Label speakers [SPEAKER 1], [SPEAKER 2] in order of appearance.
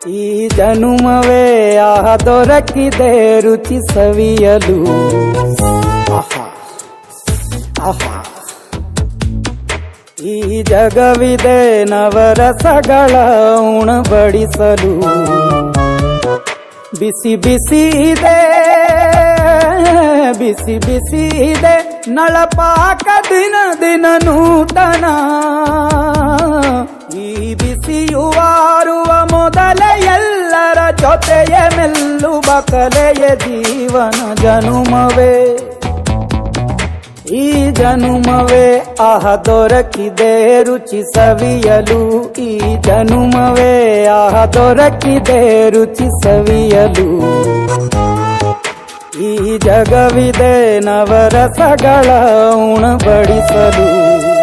[SPEAKER 1] ಈ ಜನುಮವೇ ಆಹ ದೊರಕಿದೆ ರುಚಿ ಸವಿಯಲು. ಆಹಾ ಆಹಾ ಈ ಜಗವಿದೆ ನವರಸಗಳ ಉಣಬಡಿಸಲು. ಬಿಸಿ ಬಿಸಿ ಇದೆ ಬಿಸಿ ಬಿಸಿ ಇದೆ ನಳಪಾಕ ದಿನ ದಿನ ನೂತನ. ಈ ಬಿಸಿಯುವಾರುವ ಮೊದಲೇ ಎಲ್ಲರ ಜೊತೆಯ ಮೆಲ್ಲುವ ಕಲೆಯ ಜೀವನ ಜನುಮವೇ. ಈ ಜನುಮವೇ ಆಹ ದೊರಕಿದೆ ರುಚಿ ಸವಿಯಲು. ಈ ಜನುಮವೇ ಆಹ ದೊರಕಿದೆ ರುಚಿ ಸವಿಯಲು. ಈ ಜಗವಿದೆ ನವರಸಗಳ ಉಣಬಡಿಸಲು.